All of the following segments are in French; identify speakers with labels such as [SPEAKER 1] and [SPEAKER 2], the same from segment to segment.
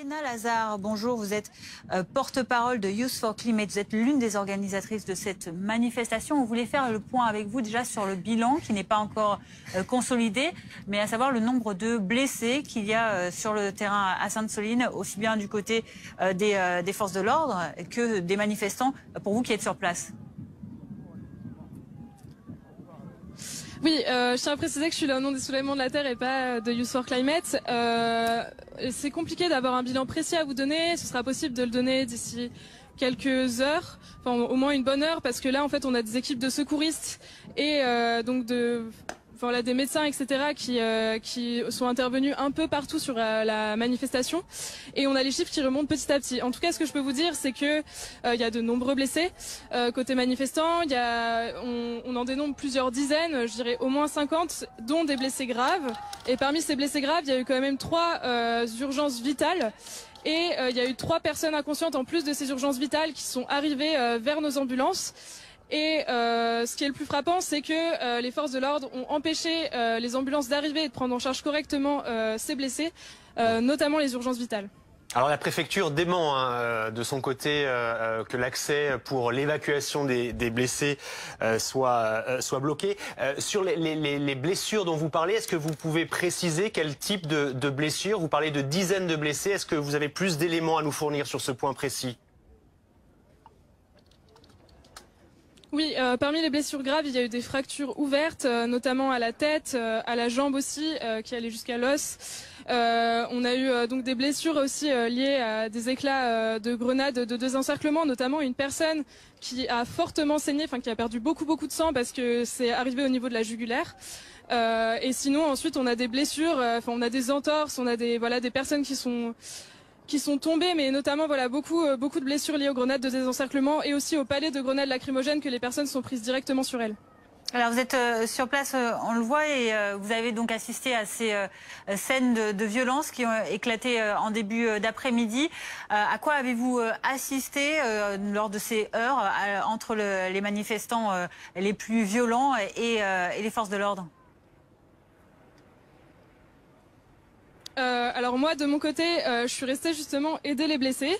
[SPEAKER 1] Léna Lazare, bonjour, vous êtes porte-parole de Youth for Climate, vous êtes l'une des organisatrices de cette manifestation. On voulait faire le point avec vous déjà sur le bilan qui n'est pas encore consolidé, mais à savoir le nombre de blessés qu'il y a sur le terrain à Sainte-Soline, aussi bien du côté des forces de l'ordre que des manifestants, pour vous qui êtes sur place.
[SPEAKER 2] Oui, je tiens à préciser que je suis là au nom des Soulèvements de la Terre et pas de Youth for Climate. C'est compliqué d'avoir un bilan précis à vous donner. Ce sera possible de le donner d'ici quelques heures, enfin au moins une bonne heure, parce que là en fait on a des équipes de secouristes et donc des médecins, etc., qui sont intervenus un peu partout sur la manifestation. Et on a les chiffres qui remontent petit à petit. En tout cas, ce que je peux vous dire, c'est que il y a de nombreux blessés côté manifestants. On en dénombre plusieurs dizaines, je dirais au moins 50, dont des blessés graves. Et parmi ces blessés graves, il y a eu quand même 3 urgences vitales. Et il y a eu 3 personnes inconscientes en plus de ces urgences vitales qui sont arrivées vers nos ambulances. Et ce qui est le plus frappant, c'est que les forces de l'ordre ont empêché les ambulances d'arriver et de prendre en charge correctement ces blessés, notamment les urgences vitales.
[SPEAKER 3] Alors la préfecture dément de son côté que l'accès pour l'évacuation des blessés soit bloqué. Sur les blessures dont vous parlez, est-ce que vous pouvez préciser quel type de blessures? Vous parlez de dizaines de blessés. Est-ce que vous avez plus d'éléments à nous fournir sur ce point précis?
[SPEAKER 2] Oui, parmi les blessures graves, il y a eu des fractures ouvertes, notamment à la tête, à la jambe aussi, qui allaient jusqu'à l'os. On a eu donc des blessures aussi liées à des éclats de grenades de désencerclement, notamment une personne qui a fortement saigné, enfin qui a perdu beaucoup de sang parce que c'est arrivé au niveau de la jugulaire. Et sinon, ensuite, on a des blessures, on a des entorses, on a des personnes qui sont tombées, mais notamment beaucoup de blessures liées aux grenades de désencerclement et aussi aux palets de grenades lacrymogènes que les personnes sont prises directement sur elles.
[SPEAKER 1] Alors vous êtes sur place, on le voit, et vous avez donc assisté à ces scènes de violence qui ont éclaté en début d'après-midi. À quoi avez-vous assisté lors de ces heures entre les manifestants les plus violents et les forces de l'ordre ?
[SPEAKER 2] Alors moi, de mon côté, je suis restée justement aider les blessés.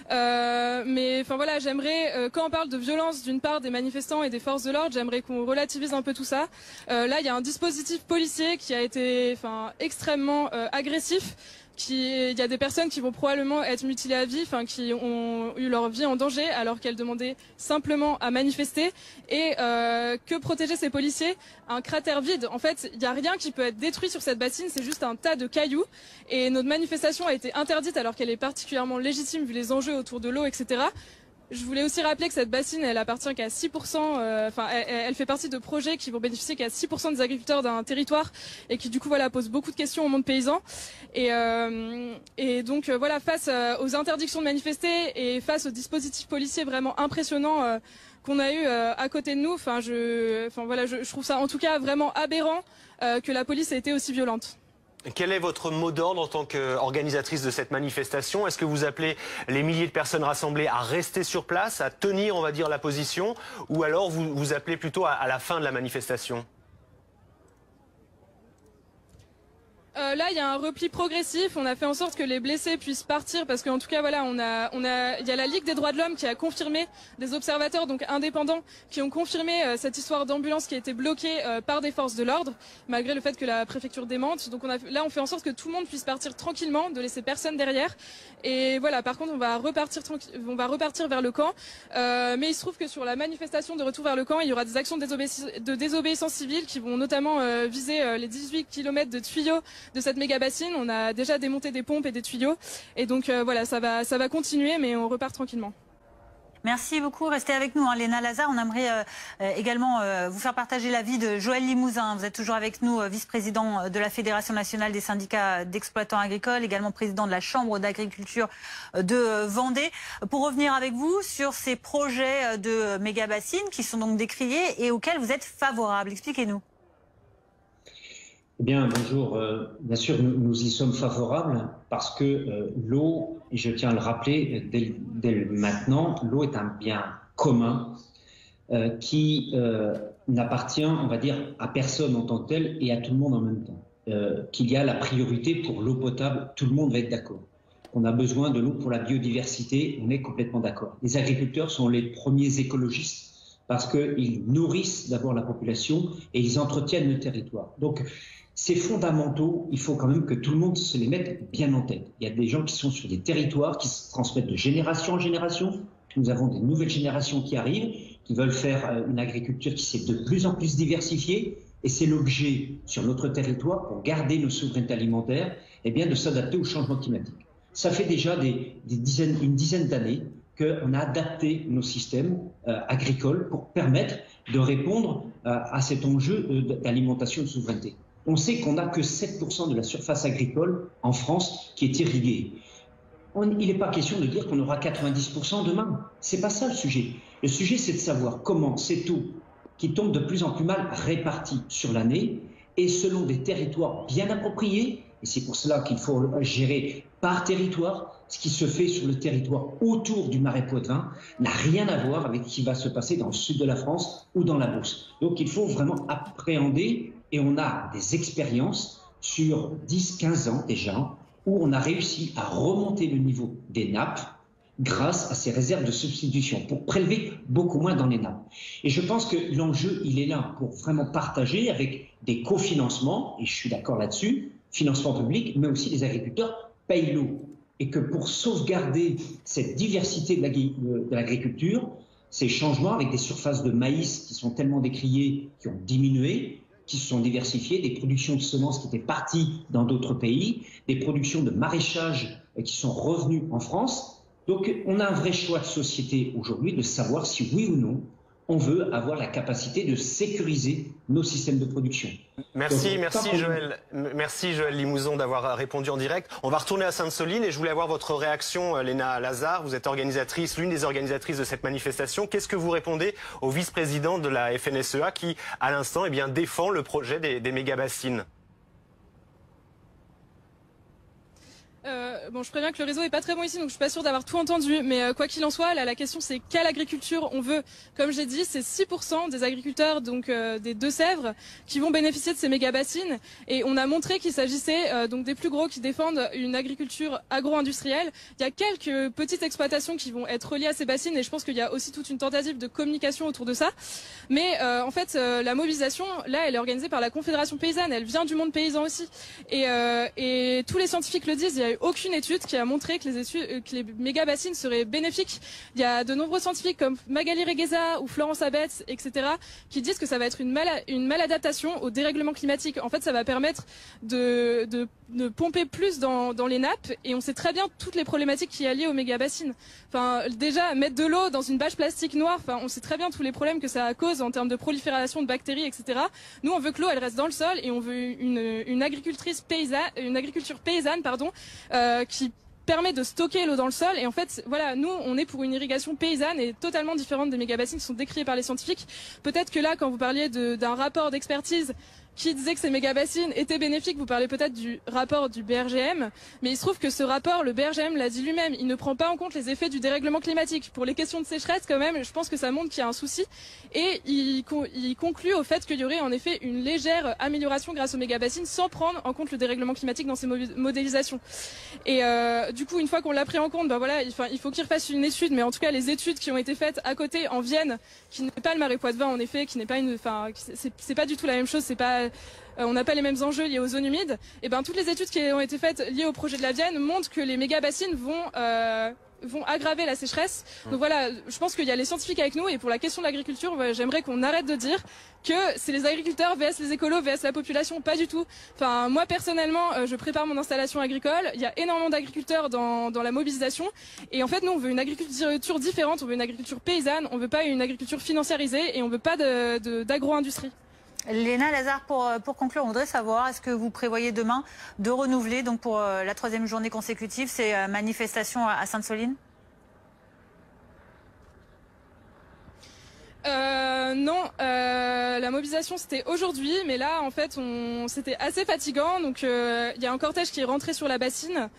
[SPEAKER 2] Mais j'aimerais, quand on parle de violence d'une part des manifestants et des forces de l'ordre, j'aimerais qu'on relativise un peu tout ça. Là, il y a un dispositif policier qui a été extrêmement agressif. Il y a des personnes qui vont probablement être mutilées à vie, qui ont eu leur vie en danger alors qu'elles demandaient simplement à manifester. Et que protéger ces policiers? Un cratère vide. En fait, il n'y a rien qui peut être détruit sur cette bassine, c'est juste un tas de cailloux. Et notre manifestation a été interdite alors qu'elle est particulièrement légitime vu les enjeux autour de l'eau, etc. Je voulais aussi rappeler que cette bassine, elle appartient qu'à 6%, elle fait partie de projets qui vont bénéficier qu'à 6% des agriculteurs d'un territoire et qui du coup posent beaucoup de questions au monde paysan. Et donc face aux interdictions de manifester et face aux dispositifs policiers vraiment impressionnants qu'on a eu à côté de nous, je trouve ça en tout cas vraiment aberrant que la police ait été aussi violente.
[SPEAKER 3] Quel est votre mot d'ordre en tant qu'organisatrice de cette manifestation? Est-ce que vous appelez les milliers de personnes rassemblées à rester sur place, à tenir, on va dire, la position, ou alors vous appelez plutôt à la fin de la manifestation?
[SPEAKER 2] Là, il y a un repli progressif. On a fait en sorte que les blessés puissent partir parce qu'en tout cas, il y a la Ligue des droits de l'homme qui a confirmé, des observateurs donc indépendants qui ont confirmé cette histoire d'ambulance qui a été bloquée par des forces de l'ordre, malgré le fait que la préfecture démente. Donc on fait en sorte que tout le monde puisse partir tranquillement, de laisser personne derrière. Et par contre, on va repartir vers le camp. Mais il se trouve que sur la manifestation de retour vers le camp, il y aura des actions de désobéissance civile qui vont notamment viser les 18 km de tuyaux de cette méga bassine. On a déjà démonté des pompes et des tuyaux. Et donc ça va continuer, mais on repart tranquillement.
[SPEAKER 1] Merci beaucoup. Restez avec nous, Léna Lazare. On aimerait également vous faire partager l'avis de Joël Limousin. Vous êtes toujours avec nous, vice-président de la Fédération nationale des syndicats d'exploitants agricoles, également président de la Chambre d'agriculture de Vendée. Pour revenir avec vous sur ces projets de méga-bassines qui sont donc décriés et auxquels vous êtes favorable. Expliquez-nous.
[SPEAKER 4] Eh bien, bonjour. Bien sûr, nous y sommes favorables parce que l'eau, et je tiens à le rappeler dès maintenant, l'eau est un bien commun qui n'appartient, on va dire, à personne en tant que tel et à tout le monde en même temps. Qu'il y a la priorité pour l'eau potable, tout le monde va être d'accord. qu'on a besoin de l'eau pour la biodiversité, on est complètement d'accord. Les agriculteurs sont les premiers écologistes parce qu'ils nourrissent d'abord la population et ils entretiennent le territoire. Donc, ces fondamentaux, il faut quand même que tout le monde se les mette bien en tête. Il y a des gens qui sont sur des territoires qui se transmettent de génération en génération. Nous avons des nouvelles générations qui arrivent, qui veulent faire une agriculture qui s'est de plus en plus diversifiée. Et c'est l'objet sur notre territoire, pour garder nos souverainetés alimentaires, eh bien, de s'adapter au changement climatique. Ça fait déjà une dizaine d'années qu'on a adapté nos systèmes agricoles pour permettre de répondre à cet enjeu d'alimentation de souveraineté. On sait qu'on n'a que 7% de la surface agricole en France qui est irriguée. Il n'est pas question de dire qu'on aura 90% demain. C'est pas ça le sujet. Le sujet, c'est de savoir comment cette eau qui tombe de plus en plus mal répartie sur l'année et selon des territoires bien appropriés. Et c'est pour cela qu'il faut gérer par territoire. Ce qui se fait sur le territoire autour du Marais Poitevin n'a rien à voir avec ce qui va se passer dans le sud de la France ou dans la Beauce. Donc il faut vraiment appréhender, et on a des expériences sur 10-15 ans déjà, où on a réussi à remonter le niveau des nappes grâce à ces réserves de substitution, pour prélever beaucoup moins dans les nappes. Et je pense que l'enjeu, il est là pour vraiment partager avec des cofinancements, et je suis d'accord là-dessus, financement public, mais aussi les agriculteurs payent l'eau. Et que pour sauvegarder cette diversité de l'agriculture, ces changements avec des surfaces de maïs qui sont tellement décriées, qui ont diminué, qui se sont diversifiées, des productions de semences qui étaient parties dans d'autres pays, des productions de maraîchage qui sont revenues en France. Donc on a un vrai choix de société aujourd'hui de savoir si oui ou non on veut avoir la capacité de sécuriser nos systèmes de production.
[SPEAKER 3] Merci Joël Limousin d'avoir répondu en direct. On va retourner à Sainte-Soline et je voulais avoir votre réaction, Léna Lazare. Vous êtes organisatrice, l'une des organisatrices de cette manifestation. Qu'est-ce que vous répondez au vice-président de la FNSEA qui, à l'instant, défend le projet des méga-bassines?
[SPEAKER 2] Bon, je préviens que le réseau est pas très bon ici, donc je suis pas sûre d'avoir tout entendu. Mais quoi qu'il en soit, là, la question c'est quelle agriculture on veut. Comme j'ai dit, c'est 6% des agriculteurs donc des Deux-Sèvres qui vont bénéficier de ces méga bassines. Et on a montré qu'il s'agissait donc des plus gros qui défendent une agriculture agro-industrielle. Il y a quelques petites exploitations qui vont être reliées à ces bassines, et je pense qu'il y a aussi toute une tentative de communication autour de ça. Mais en fait, la mobilisation, là, elle est organisée par la Confédération paysanne. Elle vient du monde paysan aussi. Et tous les scientifiques le disent. Il y a eu aucune étude qui a montré que les méga-bassines seraient bénéfiques. Il y a de nombreux scientifiques comme Magali Regueza ou Florence Abetz, etc., qui disent que ça va être une maladaptation au dérèglement climatique. En fait, ça va permettre de pomper plus dans les nappes, et on sait très bien toutes les problématiques qui sont liées aux méga-bassines. Enfin, déjà, mettre de l'eau dans une bâche plastique noire, enfin, on sait très bien tous les problèmes que ça cause en termes de prolifération de bactéries, etc. Nous, on veut que l'eau, elle reste dans le sol, et on veut une agriculture paysanne, qui permet de stocker l'eau dans le sol. Et en fait, voilà, nous, on est pour une irrigation paysanne et totalement différente des méga-bassines qui sont décriées par les scientifiques. Peut-être que là, quand vous parliez d'un rapport d'expertise qui disait que ces méga-bassines étaient bénéfiques, vous parlez peut-être du rapport du BRGM, mais il se trouve que ce rapport, le BRGM l'a dit lui-même, il ne prend pas en compte les effets du dérèglement climatique. Pour les questions de sécheresse, quand même, je pense que ça montre qu'il y a un souci, et il conclut au fait qu'il y aurait en effet une légère amélioration grâce aux méga-bassines sans prendre en compte le dérèglement climatique dans ces modélisations. Et du coup, une fois qu'on l'a pris en compte, ben voilà, il faut qu'il refasse une étude, mais en tout cas, les études qui ont été faites à côté en Vienne, qui n'est pas le Marais Poitevin en effet, qui n'est pas c'est pas du tout la même chose, c'est pas on n'a pas les mêmes enjeux liés aux zones humides. Et ben toutes les études qui ont été faites liées au projet de la Vienne montrent que les méga-bassines vont aggraver la sécheresse. Donc voilà, je pense qu'il y a les scientifiques avec nous, et pour la question de l'agriculture, j'aimerais qu'on arrête de dire que c'est les agriculteurs vs les écolos vs la population, pas du tout. Enfin, moi personnellement, je prépare mon installation agricole, il y a énormément d'agriculteurs dans la mobilisation, et en fait nous on veut une agriculture différente, on veut une agriculture paysanne, on veut pas une agriculture financiarisée, et on veut pas d'agro-industrie.
[SPEAKER 1] Léna Lazare, pour conclure, on voudrait savoir, est-ce que vous prévoyez demain de renouveler, donc pour la 3e journée consécutive, ces manifestations à Sainte-Soline?
[SPEAKER 2] Non, la mobilisation c'était aujourd'hui, mais là en fait c'était assez fatigant. Donc il y a un cortège qui est rentré sur la bassine.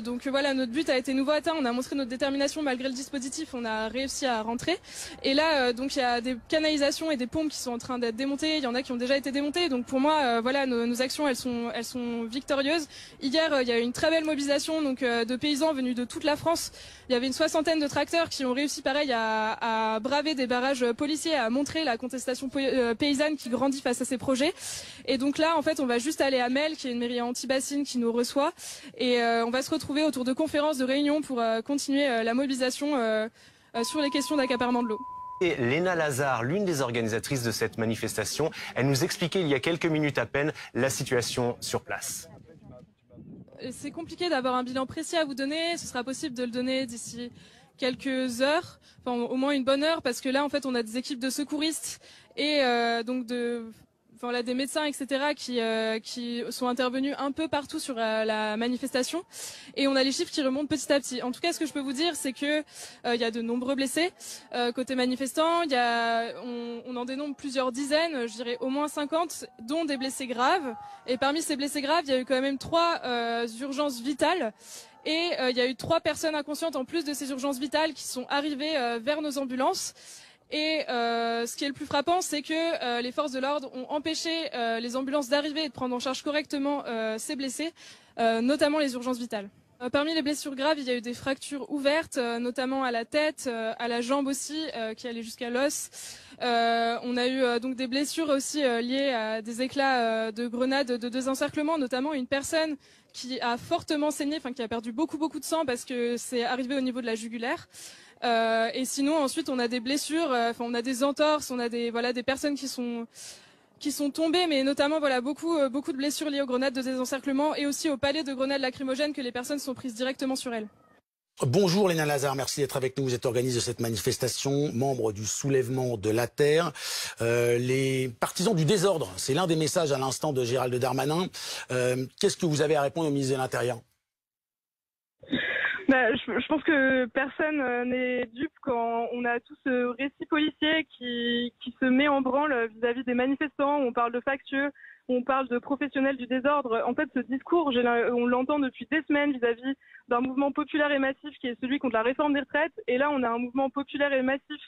[SPEAKER 2] Donc voilà, notre but a été nouveau atteint. On a montré notre détermination malgré le dispositif. On a réussi à rentrer. Et là donc il y a des canalisations et des pompes qui sont en train d'être démontées. Il y en a qui ont déjà été démontées. Donc pour moi voilà, nos actions elles sont victorieuses. Hier il y a eu une très belle mobilisation donc de paysans venus de toute la France. Il y avait une 60aine de tracteurs qui ont réussi pareil à braver des barrages policiers, à montrer la contestation paysanne qui grandit face à ces projets. Et donc là, en fait, on va juste aller à Mel, qui est une mairie anti-bassine qui nous reçoit. Et on va se retrouver autour de conférences, de réunions pour continuer la mobilisation sur les questions d'accaparement de l'eau.
[SPEAKER 3] Et Léna Lazare, l'une des organisatrices de cette manifestation, elle nous expliquait il y a quelques minutes à peine la situation sur place.
[SPEAKER 2] C'est compliqué d'avoir un bilan précis à vous donner. Ce sera possible de le donner d'ici quelques heures, enfin au moins une bonne heure, parce que là en fait on a des équipes de secouristes et donc des médecins etc. qui sont intervenus un peu partout sur la manifestation et on a les chiffres qui remontent petit à petit. En tout cas, ce que je peux vous dire, c'est que il y a de nombreux blessés côté manifestants. On en dénombre plusieurs dizaines, je dirais au moins 50, dont des blessés graves. Et parmi ces blessés graves, il y a eu quand même 3 urgences vitales. Et il y a eu 3 personnes inconscientes en plus de ces urgences vitales qui sont arrivées vers nos ambulances. Et ce qui est le plus frappant, c'est que les forces de l'ordre ont empêché les ambulances d'arriver et de prendre en charge correctement ces blessés, notamment les urgences vitales. Parmi les blessures graves, il y a eu des fractures ouvertes, notamment à la tête, à la jambe aussi, qui allaient jusqu'à l'os. On a eu donc des blessures aussi liées à des éclats de grenades de désencerclement, notamment une personne qui a fortement saigné, enfin qui a perdu beaucoup de sang parce que c'est arrivé au niveau de la jugulaire. Et sinon ensuite on a des blessures, on a des entorses, on a des personnes qui sont tombées, mais notamment beaucoup de blessures liées aux grenades de désencerclement et aussi aux palets de grenades lacrymogènes que les personnes sont prises directement sur elles.
[SPEAKER 5] Bonjour Léna Lazare, merci d'être avec nous. Vous êtes organiste de cette manifestation, membre du soulèvement de la Terre. Les partisans du désordre, c'est l'un des messages à l'instant de Gérald Darmanin. Qu'est-ce que vous avez à répondre au ministre de l'Intérieur ?
[SPEAKER 6] Je pense que personne n'est dupe quand on a tout ce récit policier qui se met en branle vis-à-vis des manifestants. On parle de factieux, on parle de professionnels du désordre. En fait, ce discours, on l'entend depuis des semaines vis-à-vis d'un mouvement populaire et massif qui est celui contre la réforme des retraites. Et là, on a un mouvement populaire et massif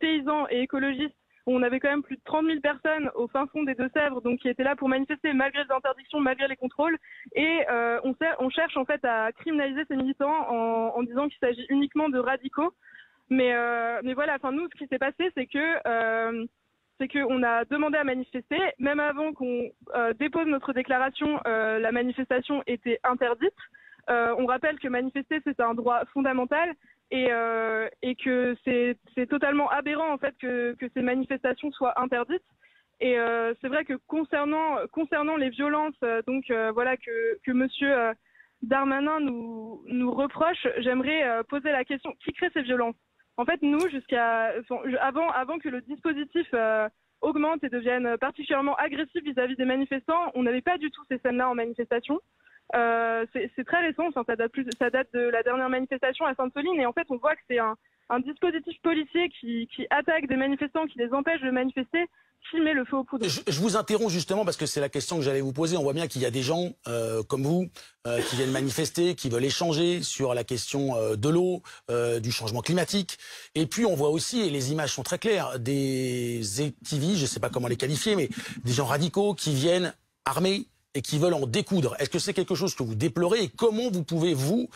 [SPEAKER 6] paysan et écologiste. On avait quand même plus de 30 000 personnes au fin fond des Deux-Sèvres, donc qui étaient là pour manifester malgré les interdictions, malgré les contrôles. Et on cherche en fait à criminaliser ces militants en disant qu'il s'agit uniquement de radicaux. Mais voilà, enfin nous, ce qui s'est passé, c'est qu'on a demandé à manifester, même avant qu'on dépose notre déclaration, la manifestation était interdite. On rappelle que manifester, c'est un droit fondamental. Et que c'est totalement aberrant en fait que ces manifestations soient interdites. Et c'est vrai que concernant les violences que monsieur Darmanin nous reproche, j'aimerais poser la question: qui crée ces violences? En fait, nous, avant que le dispositif augmente et devienne particulièrement agressif vis-à-vis des manifestants, on n'avait pas du tout ces scènes-là en manifestation. C'est très récent, ça date de la dernière manifestation à Sainte-Soline, et en fait on voit que c'est un dispositif policier qui attaque des manifestants, qui les empêche de manifester, qui met le feu aux poudres.
[SPEAKER 5] Je vous interromps justement parce que c'est la question que j'allais vous poser. On voit bien qu'il y a des gens comme vous qui viennent manifester, qui veulent échanger sur la question de l'eau, du changement climatique. Et puis on voit aussi, et les images sont très claires, des activistes, je ne sais pas comment les qualifier, mais des gens radicaux qui viennent armés et qui veulent en découdre. Est-ce que c'est quelque chose que vous déplorez et comment vous pouvez, vous,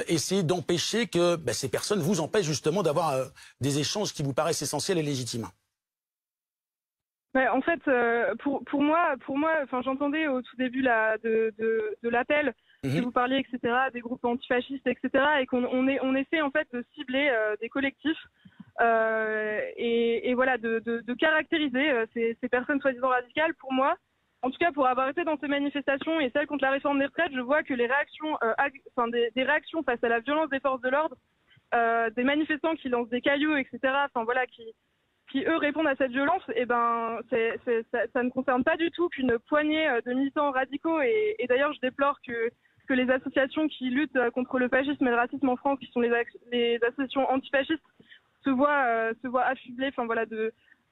[SPEAKER 5] essayer d'empêcher que ces personnes vous empêchent justement d'avoir des échanges qui vous paraissent essentiels et légitimes?
[SPEAKER 6] En fait, pour moi, j'entendais au tout début de l'appel que vous parliez, etc., des groupes antifascistes, etc., et qu'on essaie en fait de cibler des collectifs et voilà, de caractériser ces personnes soi-disant radicales. Pour moi, en tout cas, pour avoir été dans ces manifestations et celles contre la réforme des retraites, je vois que les réactions, des réactions face à la violence des forces de l'ordre, des manifestants qui lancent des cailloux, etc., qui eux répondent à cette violence, ça ne concerne pas du tout qu'une poignée de militants radicaux. Et d'ailleurs, je déplore que les associations qui luttent contre le fascisme et le racisme en France, qui sont les associations antifascistes, se voient affublées,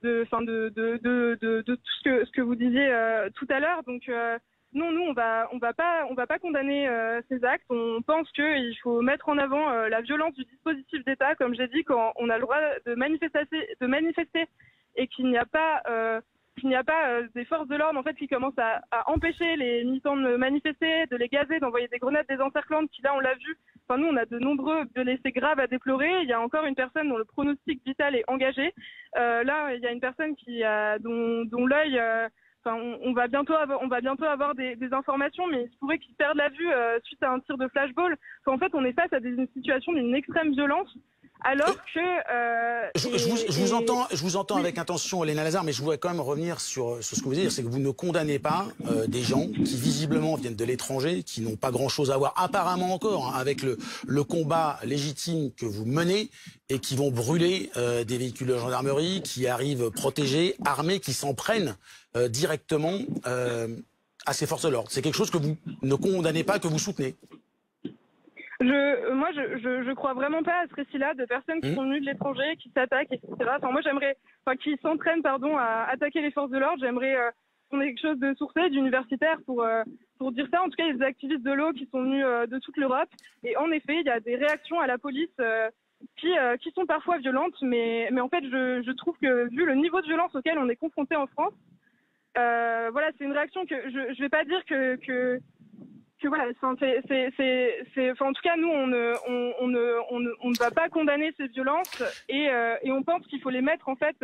[SPEAKER 6] tout ce que vous disiez tout à l'heure. Donc non, nous on va pas condamner ces actes. On pense qu'il faut mettre en avant la violence du dispositif d'État, comme j'ai dit, quand on a le droit de manifester et qu'il n'y a pas des forces de l'ordre en fait qui commencent à empêcher les militants de manifester, de les gazer, d'envoyer des grenades désencerclantes. Qui là on l'a vu. Enfin nous on a de nombreux blessés graves à déplorer. Il y a encore une personne dont le pronostic vital est engagé. Là il y a une personne dont l'œil on va bientôt avoir des informations, mais il se pourrait qu'ils perdent la vue suite à un tir de flashball. En fait, on est face à des situations d'une extrême violence, alors que...
[SPEAKER 5] Je vous entends avec intention, Léna Lazare, mais je voudrais quand même revenir sur ce que vous dites, c'est que vous ne condamnez pas des gens qui visiblement viennent de l'étranger, qui n'ont pas grand-chose à voir, apparemment encore, avec le combat légitime que vous menez, et qui vont brûler des véhicules de gendarmerie, qui arrivent protégés, armés, qui s'en prennent directement à ces forces de l'ordre. C'est quelque chose que vous ne condamnez pas, que vous soutenez.
[SPEAKER 6] Moi, je crois vraiment pas à ce récit-là de personnes qui sont venues de l'étranger, qui s'attaquent, etc. Moi, qui s'entraînent, à attaquer les forces de l'ordre. J'aimerais qu'on ait quelque chose de sourcé, d'universitaire pour dire ça. En tout cas, il y a des activistes de l'eau qui sont venus de toute l'Europe. Et en effet, il y a des réactions à la police qui sont parfois violentes. Mais en fait, je trouve que vu le niveau de violence auquel on est confronté en France, c'est une réaction que je vais pas dire que voilà, en tout cas nous on ne va pas condamner ces violences et on pense qu'il faut les mettre en fait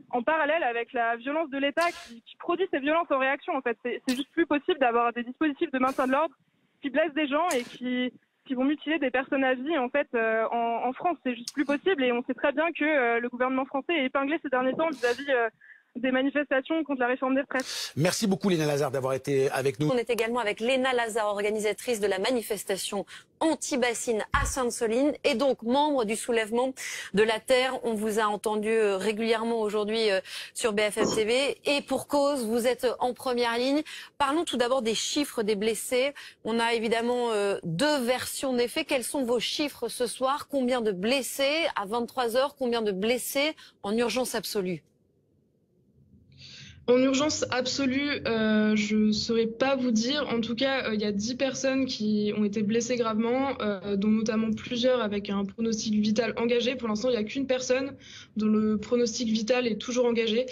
[SPEAKER 6] en parallèle avec la violence de l'État qui produit ces violences en réaction. En fait, c'est juste plus possible d'avoir des dispositifs de maintien de l'ordre qui blessent des gens et qui vont mutiler des personnes à vie en fait en France. C'est juste plus possible et on sait très bien que le gouvernement français est épinglé ces derniers temps vis-à-vis des manifestations contre la réforme des retraites.
[SPEAKER 5] Merci beaucoup Léna Lazare d'avoir été avec nous.
[SPEAKER 7] On est également avec Léna Lazare, organisatrice de la manifestation anti-bassine à Sainte-Soline et donc membre du soulèvement de la Terre. On vous a entendu régulièrement aujourd'hui sur BFM TV et pour cause, vous êtes en première ligne. Parlons tout d'abord des chiffres des blessés. On a évidemment deux versions des faits. Quels sont vos chiffres ce soir? Combien de blessés à 23h? Combien de blessés en urgence absolue?
[SPEAKER 2] En urgence absolue, je ne saurais pas vous dire. En tout cas, il y a 10 personnes qui ont été blessées gravement, dont notamment plusieurs avec un pronostic vital engagé. Pour l'instant, il n'y a qu'une personne dont le pronostic vital est toujours engagé.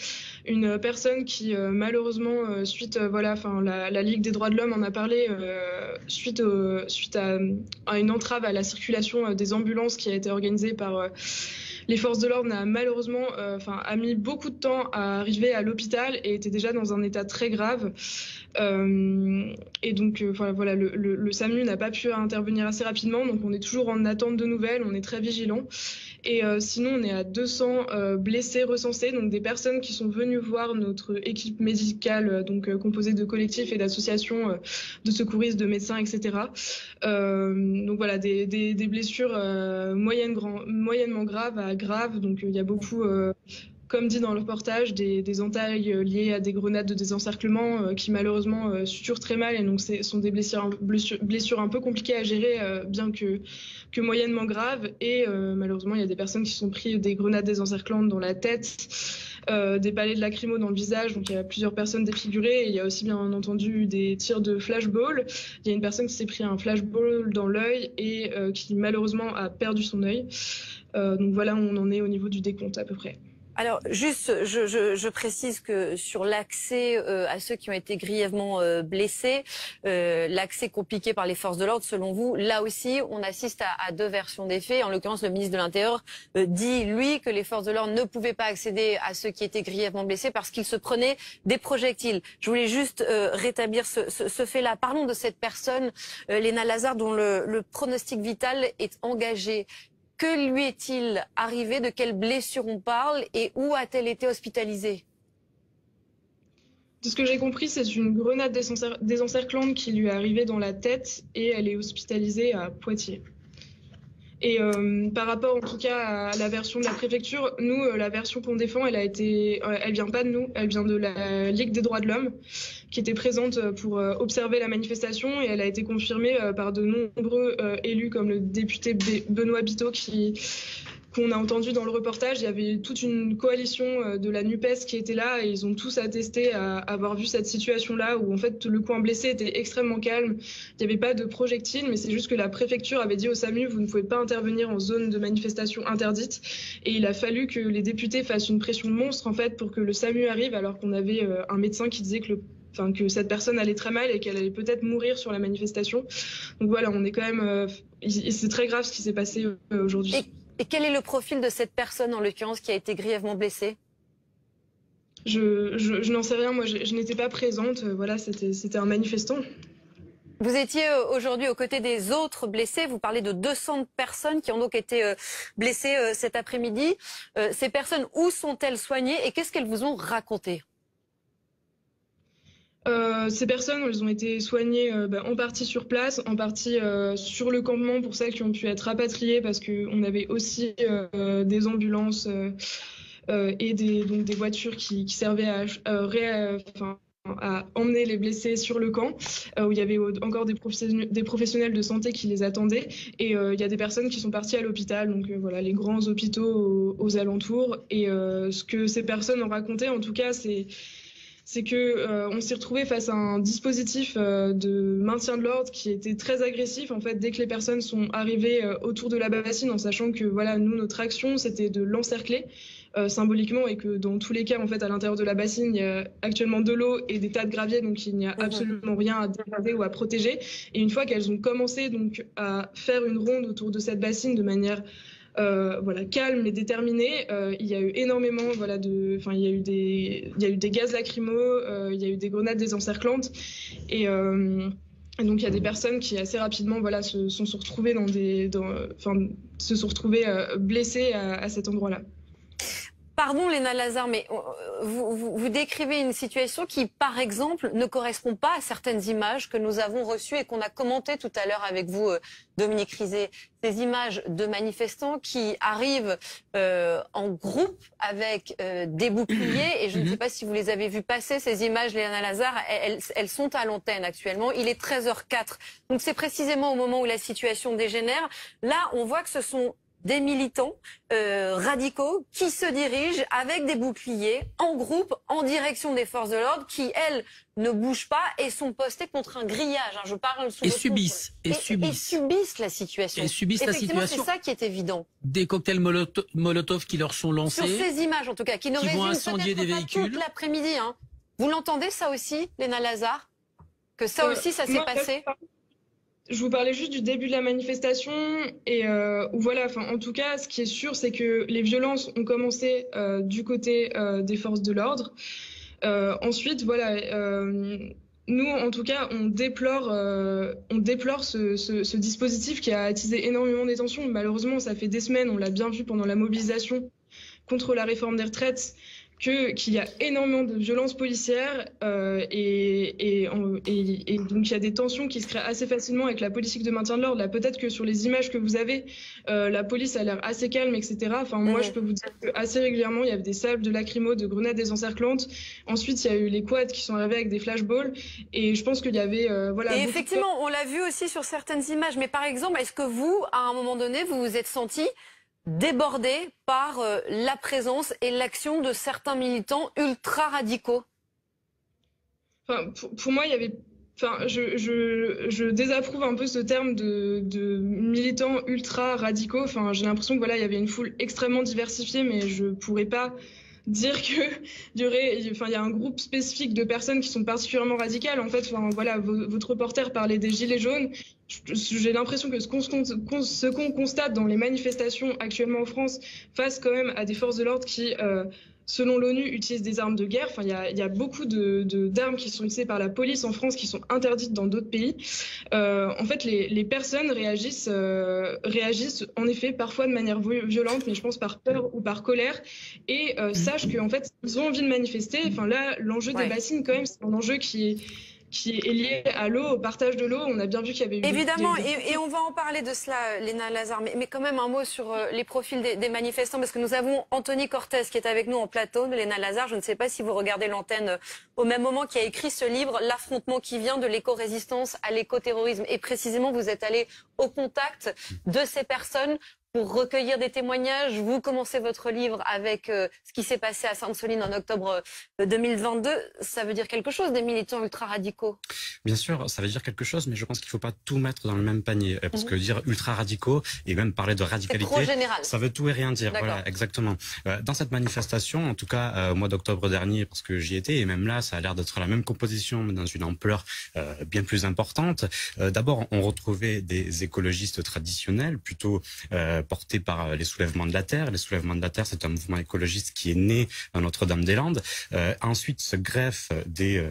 [SPEAKER 2] Une personne qui, malheureusement, la Ligue des droits de l'homme en a parlé, suite à une entrave à la circulation des ambulances qui a été organisée par... les forces de l'ordre a malheureusement a mis beaucoup de temps à arriver à l'hôpital et était déjà dans un état très grave. Et donc le SAMU n'a pas pu intervenir assez rapidement, donc on est toujours en attente de nouvelles, on est très vigilants. Et sinon, on est à 200 blessés recensés, donc des personnes qui sont venues voir notre équipe médicale, composée de collectifs et d'associations de secouristes, de médecins, etc. Donc voilà, des blessures moyennement graves à graves. Donc il y a beaucoup, comme dit dans le reportage, des entailles liées à des grenades de désencerclement qui malheureusement suturent très mal. Et donc ce sont des blessures un peu compliquées à gérer, bien que moyennement graves. Et malheureusement, il y a des personnes qui sont prises des grenades désencerclantes dans la tête, des palets de lacrymo dans le visage. Donc il y a plusieurs personnes défigurées. Et il y a aussi bien entendu des tirs de flashball. Il y a une personne qui s'est pris un flashball dans l'œil et qui malheureusement a perdu son œil. Donc voilà où on en est au niveau du décompte à peu près.
[SPEAKER 7] Alors juste, je précise que sur l'accès à ceux qui ont été grièvement blessés, l'accès compliqué par les forces de l'ordre, selon vous, là aussi, on assiste à deux versions des faits. En l'occurrence, le ministre de l'Intérieur dit, lui, que les forces de l'ordre ne pouvaient pas accéder à ceux qui étaient grièvement blessés parce qu'ils se prenaient des projectiles. Je voulais juste rétablir ce fait-là. Parlons de cette personne, Léna Lazare, dont le pronostic vital est engagé. Que lui est-il arrivé? De quelle blessure on parle? Et où a-t-elle été hospitalisée?
[SPEAKER 2] De ce que j'ai compris, c'est une grenade désencerclante qui lui est arrivée dans la tête et elle est hospitalisée à Poitiers. Et par rapport en tout cas à la version de la préfecture, nous, la version qu'on défend, elle vient pas de nous, elle vient de la Ligue des droits de l'homme qui était présente pour observer la manifestation et elle a été confirmée par de nombreux élus comme le député Benoît Biteau qui
[SPEAKER 6] qu'on a entendu dans le reportage, il y avait toute une coalition de la NUPES qui était là et ils ont tous attesté à avoir vu cette situation-là où en fait le coin blessé était extrêmement calme. Il n'y avait pas de projectiles, mais c'est juste que la préfecture avait dit au SAMU vous ne pouvez pas intervenir en zone de manifestation interdite. Et il a fallu que les députés fassent une pression monstre en fait pour que le SAMU arrive alors qu'on avait un médecin qui disait que que cette personne allait très mal et qu'elle allait peut-être mourir sur la manifestation. Donc voilà, on est quand même... c'est très grave ce qui s'est passé aujourd'hui.
[SPEAKER 7] Et quel est le profil de cette personne, en l'occurrence, qui a été grièvement blessée?
[SPEAKER 6] Je n'en sais rien, moi je n'étais pas présente, voilà, c'était un manifestant.
[SPEAKER 7] Vous étiez aujourd'hui aux côtés des autres blessés, vous parlez de 200 personnes qui ont donc été blessées cet après-midi. Ces personnes, où sont-elles soignées et qu'est-ce qu'elles vous ont raconté?
[SPEAKER 6] Ces personnes, elles ont été soignées en partie sur place, en partie sur le campement pour celles qui ont pu être rapatriées parce qu'on avait aussi des ambulances et des voitures qui servaient à emmener les blessés sur le camp, où il y avait encore des professionnels de santé qui les attendaient. Et il y a des personnes qui sont parties à l'hôpital, donc voilà, les grands hôpitaux aux alentours. Et ce que ces personnes ont raconté, en tout cas, c'est que on s'est retrouvé face à un dispositif de maintien de l'ordre qui était très agressif. En fait, dès que les personnes sont arrivées autour de la bassine, en sachant que voilà, nous, notre action, c'était de l'encercler symboliquement et que dans tous les cas, en fait, à l'intérieur de la bassine, il y a actuellement de l'eau et des tas de gravier, donc il n'y a absolument rien à dégrader ou à protéger. Et une fois qu'elles ont commencé donc à faire une ronde autour de cette bassine de manière voilà, calme et déterminée, il y a eu énormément, voilà, il y a eu des gaz lacrymaux, il y a eu des grenades désencerclantes et donc il y a des personnes qui assez rapidement, voilà, se sont retrouvées blessées à cet endroit-là.
[SPEAKER 7] Pardon Léna Lazare, mais vous décrivez une situation qui, par exemple, ne correspond pas à certaines images que nous avons reçues et qu'on a commentées tout à l'heure avec vous, Dominique Rizet. Ces images de manifestants qui arrivent en groupe avec des boucliers. Et je ne sais pas si vous les avez vues passer, ces images, Léna Lazare. Elles sont à l'antenne actuellement. Il est 13h04. Donc c'est précisément au moment où la situation dégénère. Là, on voit que ce sont des militants radicaux qui se dirigent avec des boucliers en groupe en direction des forces de l'ordre qui, elles, ne bougent pas et sont postées contre un grillage. Je parle sous
[SPEAKER 8] et subissent
[SPEAKER 7] la situation.
[SPEAKER 8] Et subissent la situation.
[SPEAKER 7] C'est ça qui est évident.
[SPEAKER 8] Des cocktails Molotov qui leur sont lancés.
[SPEAKER 7] Sur ces images, en tout cas, qui ne résument
[SPEAKER 8] incendier des véhicules
[SPEAKER 7] toute l'après-midi. Hein. Vous l'entendez, ça aussi, Léna Lazare? Que ça aussi, ça s'est passé?
[SPEAKER 6] Je vous parlais juste du début de la manifestation et voilà, en tout cas, ce qui est sûr, c'est que les violences ont commencé du côté des forces de l'ordre. Ensuite, voilà, nous, en tout cas, on déplore ce dispositif qui a attisé énormément des tensions. Malheureusement, ça fait des semaines, on l'a bien vu pendant la mobilisation contre la réforme des retraites, qu'il y a énormément de violences policières et donc il y a des tensions qui se créent assez facilement avec la politique de maintien de l'ordre. Là, peut-être que sur les images que vous avez, la police a l'air assez calme, etc. Enfin, moi, je peux vous dire que assez régulièrement, il y avait des salves de lacrymo, de grenades désencerclantes. Ensuite, il y a eu les quads qui sont arrivés avec des flashballs. Et je pense qu'il y avait... voilà.
[SPEAKER 7] Et effectivement, on l'a vu aussi sur certaines images. Mais par exemple, est-ce que vous, à un moment donné, vous vous êtes senti débordé par la présence et l'action de certains militants ultra-radicaux?
[SPEAKER 6] Pour moi, il y avait... je désapprouve un peu ce terme de militants ultra-radicaux. J'ai l'impression que voilà, il y avait une foule extrêmement diversifiée, mais je pourrais pas dire qu'il y a un groupe spécifique de personnes qui sont particulièrement radicales. En fait, voilà, votre reporter parlait des gilets jaunes. J'ai l'impression que ce qu'on constate dans les manifestations actuellement en France face quand même à des forces de l'ordre qui, selon l'ONU, utilisent des armes de guerre. Il y a beaucoup d'armes qui sont utilisées par la police en France qui sont interdites dans d'autres pays. En fait, les personnes réagissent en effet parfois de manière violente, mais je pense par peur ou par colère, et sachent qu'en fait, ils ont envie de manifester. Là, l'enjeu des bassines, quand même, c'est un enjeu qui est lié à l'eau, au partage de l'eau. On a bien vu qu'il y avait eu...
[SPEAKER 7] Évidemment, et on va en parler de cela, Léna Lazare, mais quand même un mot sur les profils des manifestants, parce que nous avons Anthony Cortez qui est avec nous en plateau. Léna Lazare, je ne sais pas si vous regardez l'antenne au même moment, qui a écrit ce livre, L'affrontement qui vient de l'éco-résistance à l'éco-terrorisme. Et précisément, vous êtes allé au contact de ces personnes pour recueillir des témoignages. Vous commencez votre livre avec ce qui s'est passé à Sainte-Soline en octobre 2022. Ça veut dire quelque chose, des militants ultra-radicaux?
[SPEAKER 9] Bien sûr, ça veut dire quelque chose, mais je pense qu'il ne faut pas tout mettre dans le même panier. Parce que dire ultra-radicaux et même parler de radicalité, ça veut tout et rien dire. Voilà, exactement. Dans cette manifestation, en tout cas au mois d'octobre dernier, parce que j'y étais, et même là, ça a l'air d'être la même composition, mais dans une ampleur bien plus importante. D'abord, on retrouvait des écologistes traditionnels, plutôt portés par les soulèvements de la terre. Les soulèvements de la terre, c'est un mouvement écologiste qui est né à Notre-Dame-des-Landes. Ensuite, se greffent des